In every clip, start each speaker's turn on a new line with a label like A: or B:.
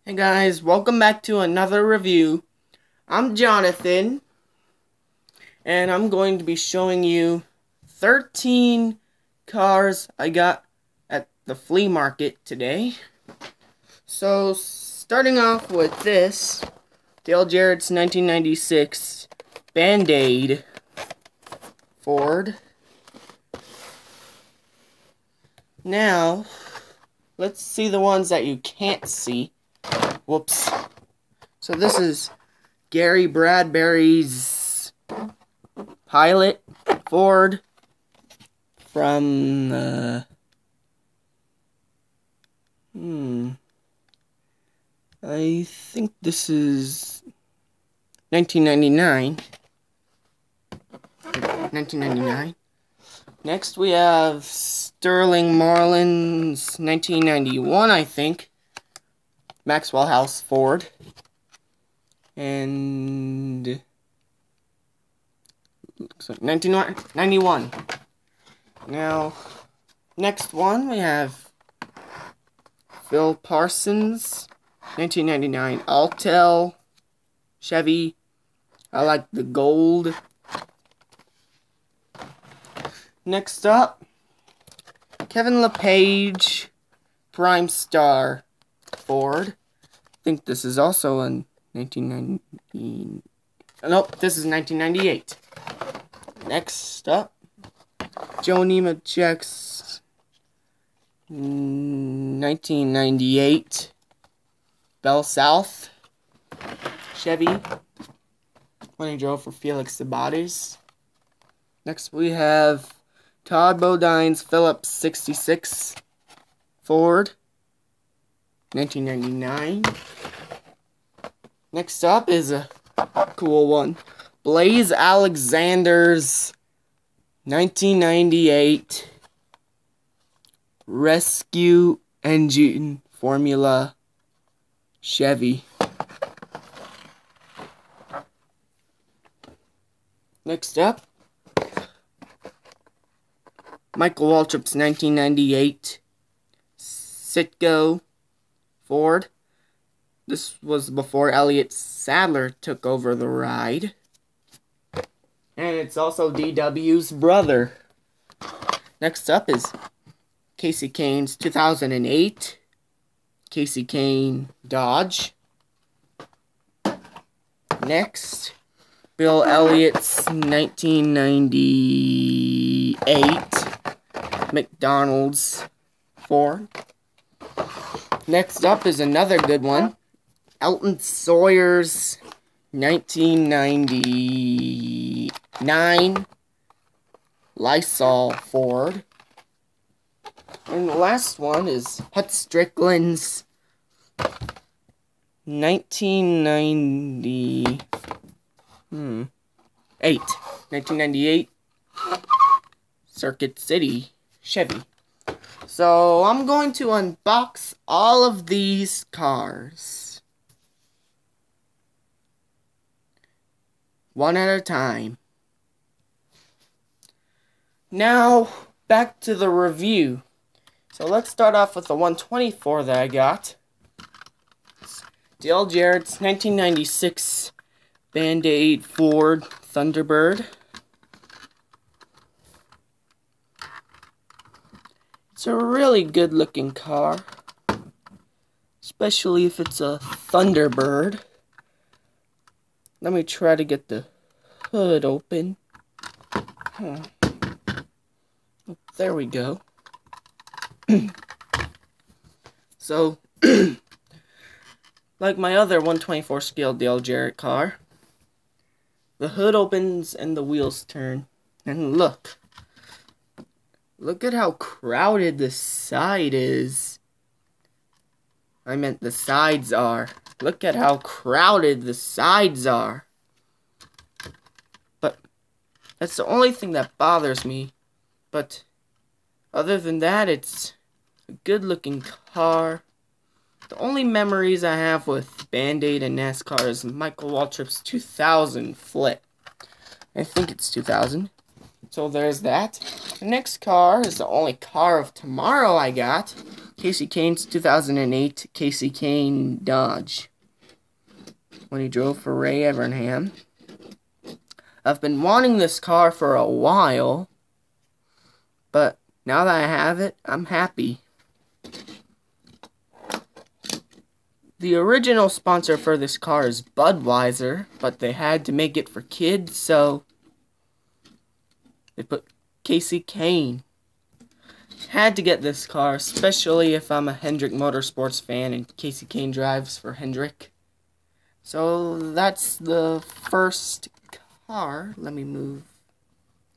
A: Hey guys, welcome back to another review. I'm Jonathan, and I'm going to be showing you 13 cars I got at the flea market today. So, starting off with this, Dale Jarrett's 1996 Band-Aid Ford. Now, let's see the ones that you can't see. Whoops. So this is Gary Bradbury's Pilot Ford from I think this is 1999. 1999. Next we have Sterling Marlin's 1991, I think. Maxwell House Ford. And looks like 1991. Now, next one we have Phil Parsons, 1999 Altel Chevy. I like the gold. Next up, Kevin LePage Prime Star Ford. I think this is also a 1990. Nope, this is 1998. Next up, Joni Majak's 1998 Bell South Chevy, when he drove for Felix Sabates. Next we have Todd Bodine's Phillips 66 Ford, 1999. Next up is a cool one. Blaze Alexander's 1998 Rescue Engine Formula Chevy. Next up, Michael Waltrip's 1998 Citgo Ford. This was before Elliott Sadler took over the ride. And it's also DW's brother. Next up is Casey Kane's 2008 Casey Kane Dodge. Next, Bill Elliott's 1998 McDonald's Ford. Next up is another good one. Elton Sawyer's 1999 Lysol Ford. And the last one is Hut Strickland's 1998 Circuit City Chevy. So I'm going to unbox all of these cars one at a time. Now, back to the review. So let's start off with the 124 that I got. Dale Jarrett's 1996 Band-Aid Ford Thunderbird. It's a really good looking car, especially if it's a Thunderbird. Let me try to get the hood open. There we go. So, like my other 124 scale Dale Jarrett car, the hood opens and the wheels turn. And look at how crowded the side is. I meant the sides are. Look at how crowded the sides are. But that's the only thing that bothers me. But other than that, it's a good looking car. The only memories I have with Band-Aid and NASCAR is Michael Waltrip's 2000 flip. I think it's 2000. So there's that. The next car is the only car of tomorrow I got. Casey Kane's 2008 Casey Kane Dodge when he drove for Ray Evernham. I've been wanting this car for a while, but now that I have it, I'm happy. The original sponsor for this car is Budweiser, but they had to make it for kids, so they put Casey Kane. Had to get this car, especially if I'm a Hendrick Motorsports fan and Casey Kane drives for Hendrick. So that's the first car. Let me move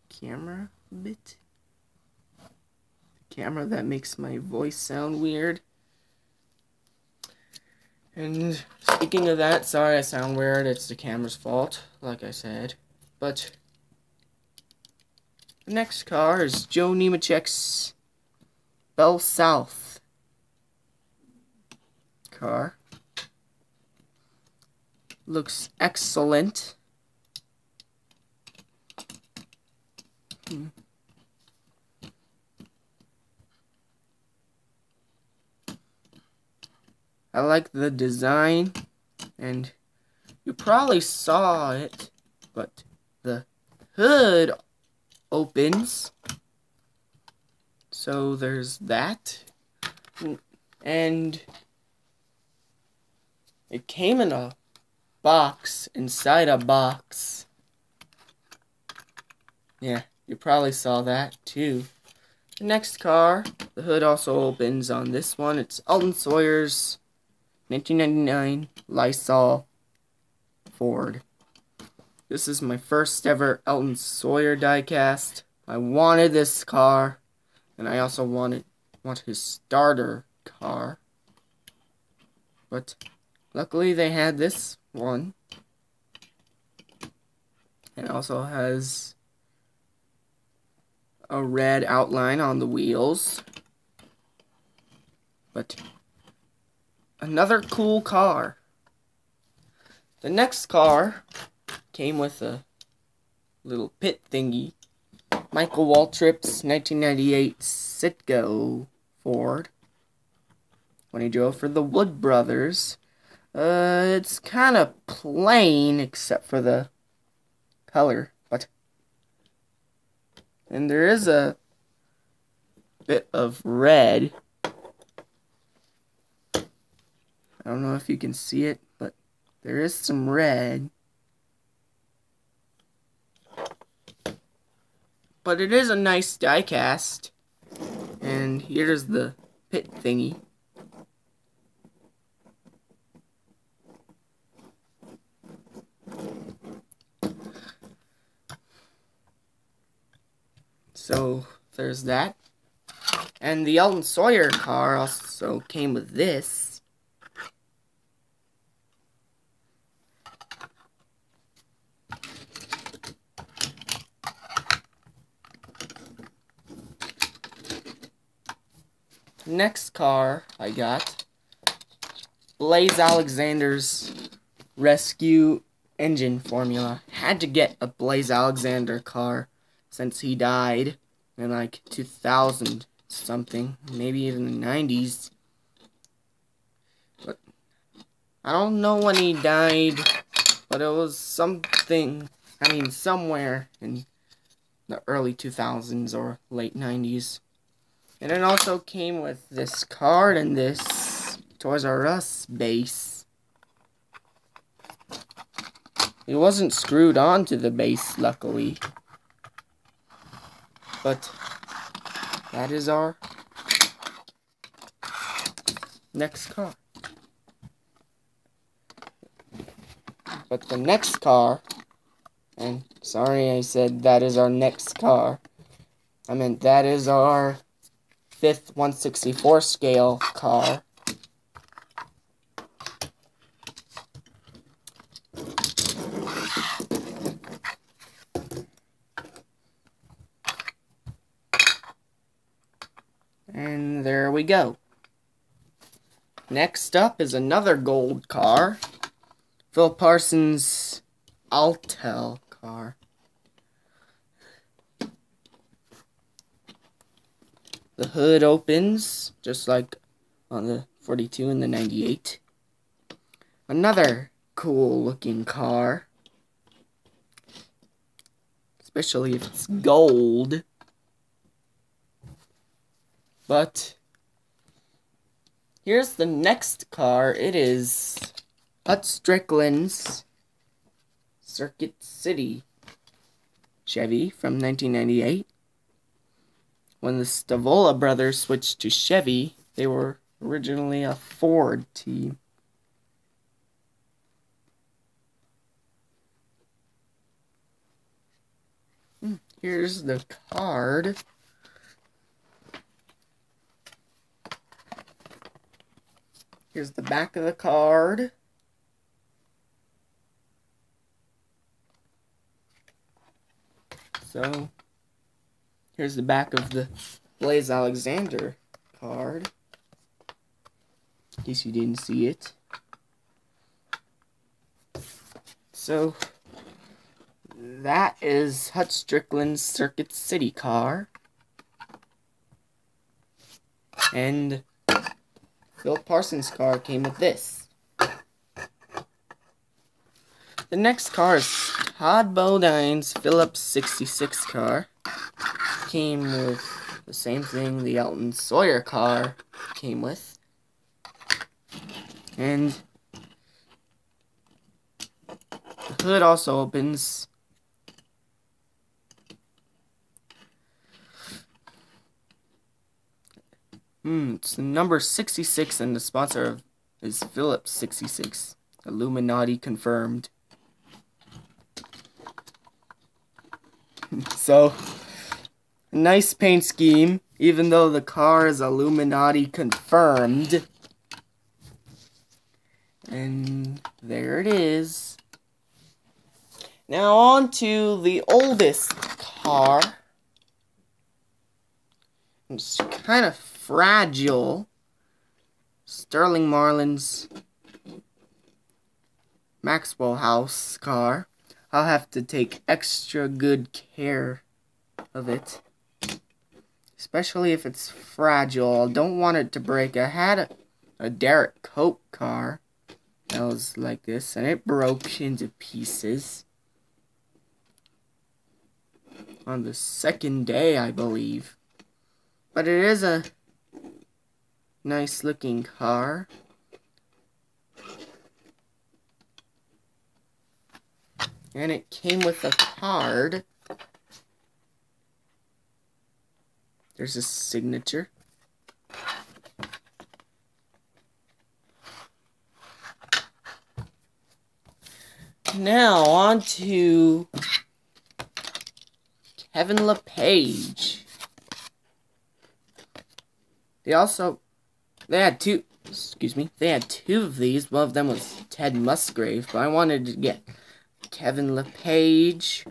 A: the camera a bit. The camera that makes my voice sound weird. And speaking of that, sorry I sound weird, it's the camera's fault, like I said. But the next car is Joe Nemechek's Bell South car. Looks excellent. I like the design, and you probably saw it, but the hood opens. So there's that. And it came in a box inside a box. Yeah, you probably saw that too. The next car, the hood also opens on this one. It's Alton Sawyer's 1999 Lysol Ford. This is my first ever Alton Sawyer diecast. I wanted this car, and I also want his starter car. But luckily they had this one. It also has a red outline on the wheels. But another cool car. The next car came with a little pit thingy. Michael Waltrip's 1998 Citgo Ford when he drove for the Wood Brothers. It's kind of plain except for the color, and there is a bit of red. I don't know if you can see it, but there is some red. But it is a nice diecast. And here's the pit thingy. So there's that. And the Alton Sawyer car also came with this. Next car I got, Blaze Alexander's Rescue Engine Formula. Had to get a Blaze Alexander car since he died in like 2000 something, maybe even the 90s. But I don't know when he died, but it was something, somewhere in the early 2000s or late 90s. And it also came with this card and this Toys R Us base. It wasn't screwed onto the base, luckily. But that is our next car. But the next car, and sorry I said that is our next car, I meant that is our 5th 1/64 scale car. And there we go. Next up is another gold car. Phil Parsons' Altel car. The hood opens, just like on the 42 and the 98. Another cool looking car, especially if it's gold. But here's the next car. It is Hut Strickland's Circuit City Chevy from 1998. When the Stavola brothers switched to Chevy, they were originally a Ford team. Here's the card. Here's the back of the card. So, here's the back of the Blaze Alexander card, in case you didn't see it. So, that is Hut Strickland's Circuit City car. And Phil Parsons' car came with this. The next car is Todd Bodine's Phillips 66 car. Came with the same thing the Elton Sawyer car came with. And the hood also opens. It's the number 66, and the sponsor is Phillips 66. Illuminati confirmed. So, nice paint scheme, even though the car is Illuminati confirmed. And there it is. Now on to the oldest car. It's kind of fragile. Sterling Marlin's Maxwell House car. I'll have to take extra good care of it, especially if it's fragile. I don't want it to break. I had a Derek Cope car that was like this, and it broke into pieces on the second day, I believe. But it is a nice looking car. And it came with a card. There's a signature. Now on to Kevin LePage. They had two of these. One of them was Ted Musgrave, but I wanted to get Kevin LePage.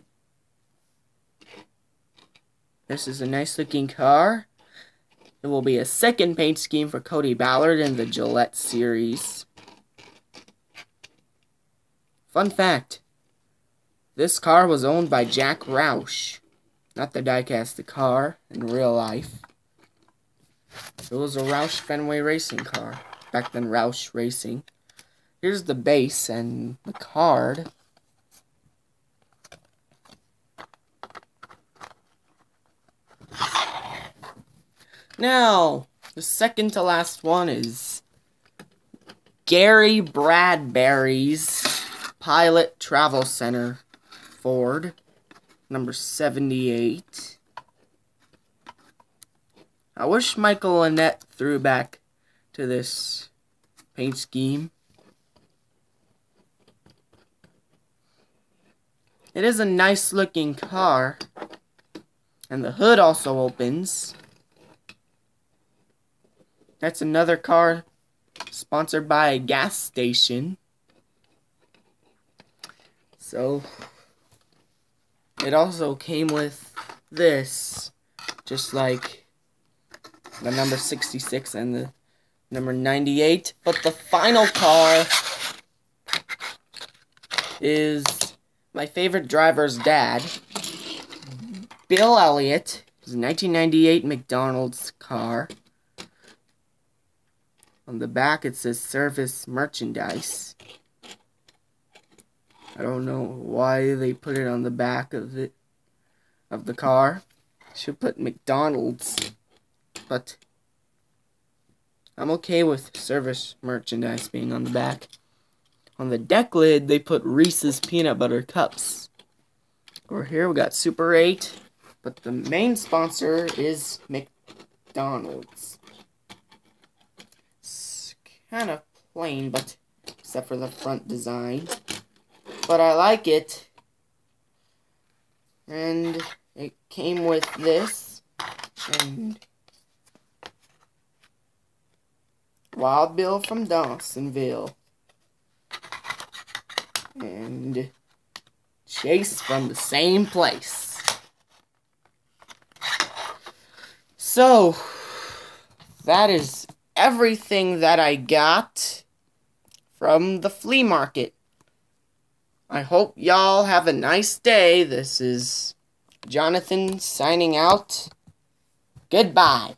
A: This is a nice looking car. It will be a second paint scheme for Cody Ballard in the Gillette series. Fun fact, this car was owned by Jack Roush. Not the die-cast car in real life. It was a Roush Fenway racing car. Back then, Roush Racing. Here's the base and the card. Now, the second to last one is Gary Bradbury's Pilot Travel Center Ford, number 78. I wish Michael Annette threw back to this paint scheme. It is a nice looking car, and the hood also opens. That's another car sponsored by a gas station. So, it also came with this, just like the number 66 and the number 98. But the final car is my favorite driver's dad, Bill Elliott. His 1998 McDonald's car. On the back it says service merchandise. I don't know why they put it on the back of the car. Should put McDonald's, but I'm okay with service merchandise being on the back. On the deck lid, they put Reese's Peanut Butter Cups. Over here, we got Super 8, but the main sponsor is McDonald's. It's kind of plain, but except for the front design. But I like it. And it came with this. And Wild Bill from Dawsonville. And Chase from the same place. So, that is everything that I got from the flea market. I hope y'all have a nice day. This is Jonathan signing out. Goodbye.